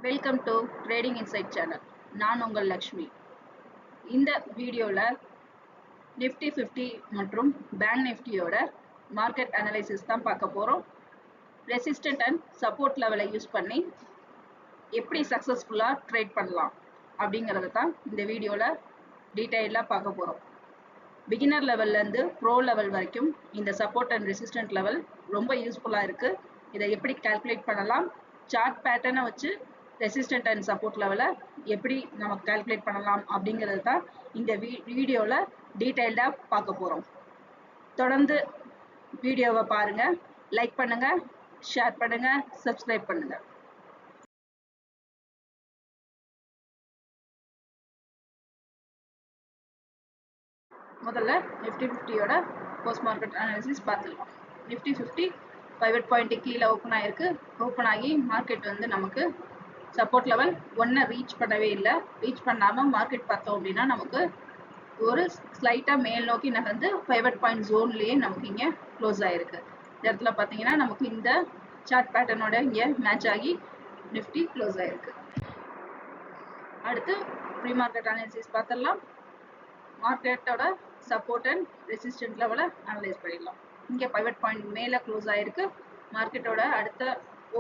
Welcome to trading inside channel. நான் உங்கள் லக்ஷ்மி. இந்த வீடியோவில் நிஃப்டி 50 மற்றும் பேங்க் நிஃப்டியோட மார்க்கெட் அனலைசிஸ் தான் பார்க்க போகிறோம். ரெசிஸ்டன்ட் அண்ட் சப்போர்ட் லெவலை யூஸ் பண்ணி எப்படி சக்ஸஸ்ஃபுல்லாக ட்ரேட் பண்ணலாம் அப்படிங்கிறத தான் இந்த வீடியோவில் டீட்டெயிலாக பார்க்க போகிறோம். பிகினர் லெவல்லேருந்து ப்ரோ லெவல் வரைக்கும் இந்த சப்போர்ட் அண்ட் ரெசிஸ்டன்ட் லெவல் ரொம்ப யூஸ்ஃபுல்லாக இருக்குது. இதை எப்படி கால்குலேட் பண்ணலாம், சார்ட் பேட்டர்னை வச்சு ரெசிஸ்டன்ட் அண்ட் சப்போர்ட் லெவலை எப்படி நம்ம கால்குலேட் பண்ணலாம் அப்படிங்கிறது தான் இந்த வீடியோவில் டீட்டெயில்டாக பார்க்க போகிறோம். தொடர்ந்து வீடியோவை பாருங்கள், லைக் பண்ணுங்கள், ஷேர் பண்ணுங்கள், சப்ஸ்கிரைப் பண்ணுங்கள். முதல்ல நிஃப்டி 50யோட போஸ்ட் மார்க்கெட் அனாலிசிஸ் பார்த்துக்கலாம். நிஃப்டி 50 500 பாயிண்ட் கீழே ஓப்பன் ஆகிருக்கு. ஓப்பன் ஆகி மார்க்கெட் வந்து நமக்கு சப்போர்ட் லெவல் 1 ரீச் பண்ணவே இல்லை. ரீச் பண்ணாமல் மார்க்கெட் பார்த்தோம் அப்படின்னா நமக்கு ஒரு ஸ்லைட்டாக மேல் நோக்கி நகர்ந்து 500 பாயிண்ட் ஜோன்லேயே நமக்கு இங்கே க்ளோஸ் ஆகிருக்கு. இந்த இடத்துல பார்த்தீங்கன்னா நமக்கு இந்த சார்ட் பேட்டர்னோட இங்கே மேட்ச் ஆகி நிஃப்டி க்ளோஸ் ஆகிருக்கு. அடுத்து ப்ரீ மார்க்கெட் அனாலிசிஸ் பார்த்துடலாம். மார்க்கெட்டோட சப்போர்ட் அண்ட் ரெசிஸ்டன்ட் லெவலை அனலைஸ் பண்ணிடலாம். இங்கே 500 பாயிண்ட் மேலே க்ளோஸ் ஆகிருக்கு. மார்க்கெட்டோட அடுத்த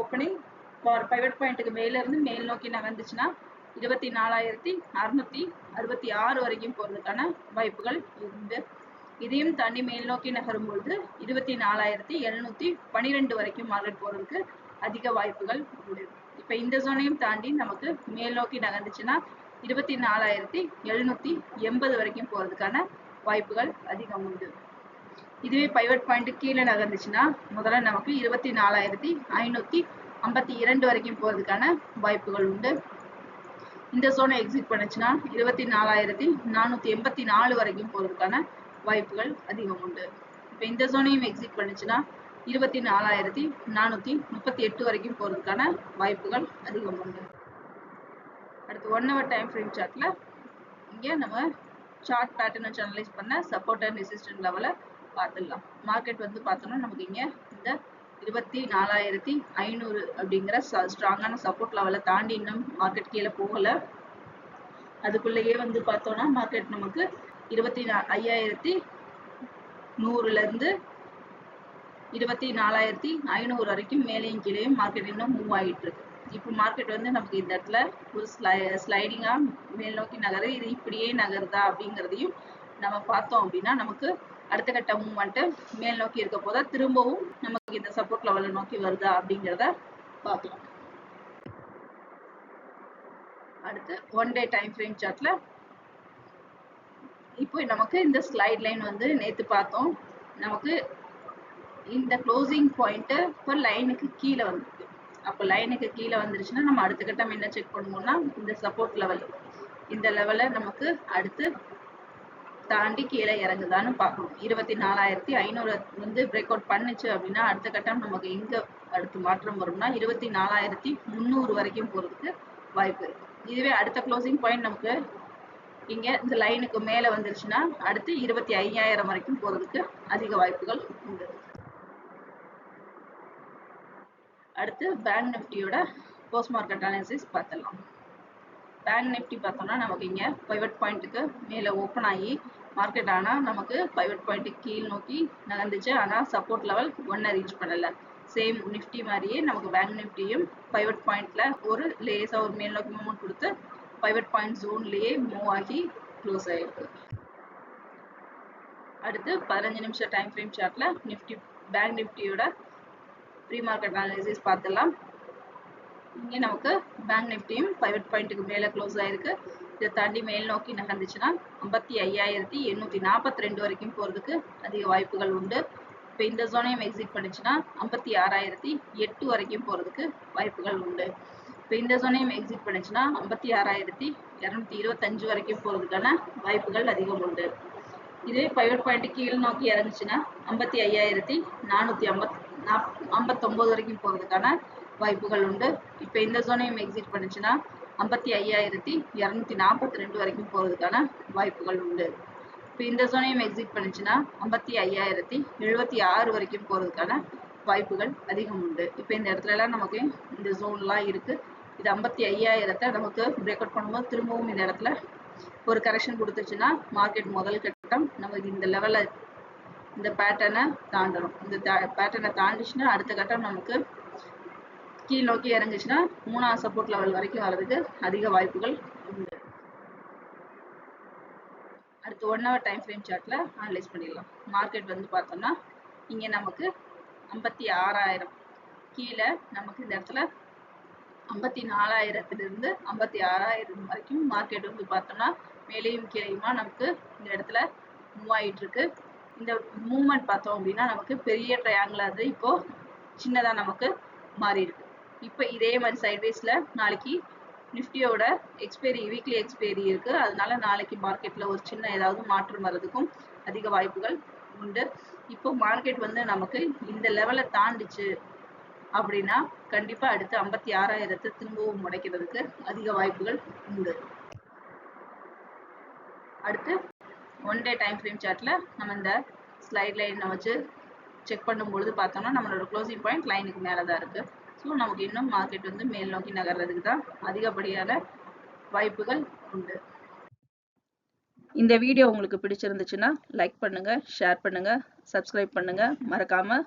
ஓப்பனிங் 500 பாயிண்ட்டுக்கு மேலேருந்து மேல் நோக்கி நகர்ந்துச்சுன்னா 24,666 வரைக்கும் போகிறதுக்கான வாய்ப்புகள் உண்டு. இதையும் தாண்டி மேல் நோக்கி நகரும் பொழுது 24,712 வரைக்கும் மார்க்கெட் போகிறதுக்கு அதிக வாய்ப்புகள் உண்டு. இப்போ இந்த ஜோனையும் தாண்டி நமக்கு மேல் நோக்கி நகர்ந்துச்சுன்னா 24,780 வரைக்கும் போகிறதுக்கான வாய்ப்புகள் அதிகம் உண்டு. இதுவே 500 பாயிண்ட் கீழே நகர்ந்துச்சுன்னா முதல்ல நமக்கு 24,552 வரைக்கும் போகிறதுக்கான வாய்ப்புகள் உண்டு. இந்த ஜோனை எக்ஸிட் பண்ணுச்சுன்னா 24,484 வரைக்கும் போகிறதுக்கான வாய்ப்புகள் அதிகம் உண்டு. இப்போ இந்த ஜோனையும் எக்ஸிட் பண்ணுச்சுன்னா 24,438 வரைக்கும் போகிறதுக்கான வாய்ப்புகள் அதிகம் உண்டு. அடுத்து 1 hour டைம் ஃப்ரேம் சார்ட்டில் இங்கே நம்ம சார்ட் பேட்டர்னை அனலைஸ் பண்ண சப்போர்ட் அண்ட் ரெசிஸ்டன்ட் லெவலை பார்த்துடலாம். மார்க்கெட் வந்து பார்த்தோம்னா நமக்கு இங்கே இந்த 24,500 அப்படிங்கிற ஸ்ட்ராங்கான சப்போர்ட் லெவலை தாண்டி இன்னும் மார்க்கெட் கீழே போகலை. அதுக்குள்ளேயே வந்து பார்த்தோம்னா மார்க்கெட் நமக்கு 25,100லேருந்து 24,500 வரைக்கும் மேலேயும் கீழேயும் மார்க்கெட் இன்னும் மூவ் ஆகிட்டு இருக்கு. இப்போ மார்க்கெட் வந்து நமக்கு இந்த இடத்துல ஒரு ஸ்லைடிங்காக மேல் நோக்கி நகரு, இது இப்படியே நகருதா அப்படிங்கிறதையும் நம்ம பார்த்தோம் அப்படின்னா நமக்கு அடுத்த கட்ட மூவ்மெண்ட்டு மேல் நோக்கி இருக்க போதா திரும்பவும் நமக்கு இந்த சப்போர்ட் லெவலை நோக்கி வருதா அப்படிங்கிறத பார்க்கலாம். அடுத்து 1 day டைம் ஃப்ரேம் சார்ட்ல இப்போ நமக்கு இந்த ஸ்லைட் லைன் வந்து நேற்று பார்த்தோம். நமக்கு இந்த க்ளோசிங் பாயிண்ட்டு இப்போ லைனுக்கு கீழே வந்துருக்கு. அப்போ லைனுக்கு கீழே வந்துருச்சுன்னா நம்ம அடுத்த கட்டம் என்ன செக் பண்ணுவோம்னா இந்த சப்போர்ட் லெவல், இந்த லெவலை நமக்கு அடுத்து தாண்டி கீழே இறங்குதான்னு பார்க்கணும். 24,500 வந்து பிரேக் அவுட் பண்ணுச்சு அப்படின்னா அடுத்த கட்டம் நமக்கு எங்கே அடுத்து மாற்றம் வரும்னா 24,300 வரைக்கும் போகிறதுக்கு வாய்ப்பு இருக்கு. இதுவே அடுத்த க்ளோசிங் பாயிண்ட் நமக்கு இங்கே இந்த லைனுக்கு மேலே வந்துருச்சுன்னா அடுத்து 25,000 வரைக்கும் போகிறதுக்கு அதிக வாய்ப்புகள் உண்டு. அடுத்து பேங்க் நிஃப்டியோட போஸ்ட் மார்க்கெட் அனாலிசிஸ் பார்த்துடலாம். பேங்க் நிஃப்டி பார்த்தோம்னா நமக்கு இங்கே 500 பாயிண்ட்டுக்கு மேலே ஓப்பன் ஆகி மார்க்கெட் ஆனால் நமக்கு 500 பாயிண்ட்டுக்கு கீழ் நோக்கி நகர்ந்துச்சு. ஆனால் சப்போர்ட் லெவல் 1 ரீச் பண்ணலை. சேம் நிஃப்டி மாதிரியே நமக்கு பேங்க் நிஃப்டியும் 500 பாயிண்ட்டில் ஒரு லேஸாக ஒரு மேல் நோக்கி மூவ்மெண்ட் கொடுத்து 500 பாயிண்ட் ஜோன்லேயே மூவ் ஆகி க்ளோஸ் ஆகிருக்கு. அடுத்து 15 நிமிஷம் டைம் ஃப்ரேம் சார்ட்டில் நிஃப்டி பேங்க் நிஃப்டியோட ப்ரீ மார்க்கெட் அனாலிசிஸ் பார்த்துடலாம். இங்கே நமக்கு பேங்க் நிஃப்டியும் 500 பாயிண்ட்டுக்கு மேலே க்ளோஸ் ஆகிருக்கு. இதை தாண்டி மேல் நோக்கி நகர்ந்துச்சுன்னா 55,842 வரைக்கும் போகிறதுக்கு அதிக வாய்ப்புகள் உண்டு. இப்போ இந்த ஜோனையும் எக்ஸிட் பண்ணிச்சுன்னா 56,008 வரைக்கும் போகிறதுக்கு வாய்ப்புகள் உண்டு. இப்போ இந்த ஜோனையும் எக்ஸிட் பண்ணிச்சுன்னா 56,225 வரைக்கும் போகிறதுக்கான வாய்ப்புகள் அதிகம் உண்டு. இதே 500 பாயிண்ட் கீழ் நோக்கி இறங்குச்சுன்னா 55,459 வரைக்கும் போகிறதுக்கான வாய்ப்புகள் உண்டு. இப்போ இந்த ஜோனையும் எக்ஸிட் பண்ணுச்சுன்னா 55,242 வரைக்கும் போகிறதுக்கான வாய்ப்புகள் உண்டு. இப்போ இந்த ஜோனையும் எக்ஸிட் பண்ணுச்சுன்னா 55,076 வரைக்கும் போகிறதுக்கான வாய்ப்புகள் அதிகம் உண்டு. இப்போ இந்த இடத்துலலாம் நமக்கு இந்த ஜோன்லாம் இருக்குது. இது 55,000 நமக்கு பிரேக் அவுட் பண்ணும்போது திரும்பவும் இந்த இடத்துல ஒரு கரெக்ஷன் கொடுத்துச்சுன்னா மார்க்கெட் முதல் கட்டம் நமக்கு இந்த லெவலில் இந்த பேட்டர்னை தாண்டணும். இந்த பேட்டர்னை தாண்டிச்சுன்னா அடுத்த கட்டம் நமக்கு கீழ் நோக்கி இறங்குச்சுன்னா 3ஆவது சப்போர்ட் லெவல் வரைக்கும் வர்றதுக்கு அதிக வாய்ப்புகள் உண்டு. அடுத்து 1 hour டைம் ஃப்ரேம் சார்ட்ல அனலைஸ் பண்ணிடலாம். மார்க்கெட் வந்து பார்த்தோம்னா இங்க நமக்கு 56,000 கீழே நமக்கு இந்த இடத்துல 54,000 56,000 வரைக்கும் மார்க்கெட் வந்து பார்த்தோம்னா மேலேயும் கீழேயுமா நமக்கு இந்த இடத்துல மூவ் ஆகிட்டு இருக்கு. இந்த மூவ்மெண்ட் பார்த்தோம் அப்படின்னா நமக்கு பெரிய ட்ரையாங்கிள் அது இப்போ சின்னதா நமக்கு மாறி இருக்கு. இப்போ இதே மாதிரி சைட்வேஸ்ல நாளைக்கு நிஃப்டியோட எக்ஸ்பைரி வீக்லி எக்ஸ்பைரி இருக்கு. அதனால நாளைக்கு மார்க்கெட்ல ஒரு சின்ன ஏதாவது மாற்றம் வர்றதுக்கும் அதிக வாய்ப்புகள் உண்டு. இப்போ மார்க்கெட் வந்து நமக்கு இந்த லெவலை தாண்டிச்சு அப்படின்னா கண்டிப்பா அடுத்து 56,000 திரும்பவும் முடைக்கிறதுக்கு அதிக வாய்ப்புகள் உண்டு. அடுத்து 1 day டைம் ஃப்ரேம் சார்ட்ல நம்ம இந்த ஸ்லைட் லைனை வச்சு செக் பண்ணும்பொழுது பார்த்தோம்னா நம்மளோட க்ளோசிங் பாயிண்ட் லைனுக்கு மேலே தான் இருக்கு. ஸோ நமக்கு இன்னும் மார்க்கெட் வந்து மேல் நோக்கி நகர்றதுக்கு தான் அதிகப்படியான வாய்ப்புகள் உண்டு. இந்த வீடியோ உங்களுக்கு பிடிச்சிருந்துச்சுன்னா லைக் பண்ணுங்க, ஷேர் பண்ணுங்க, சப்ஸ்கிரைப் பண்ணுங்க, மறக்காம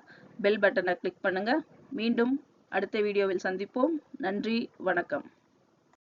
பெல் பட்டனை கிளிக் பண்ணுங்க. மீண்டும் அடுத்த வீடியோவில் சந்திப்போம். நன்றி, வணக்கம்.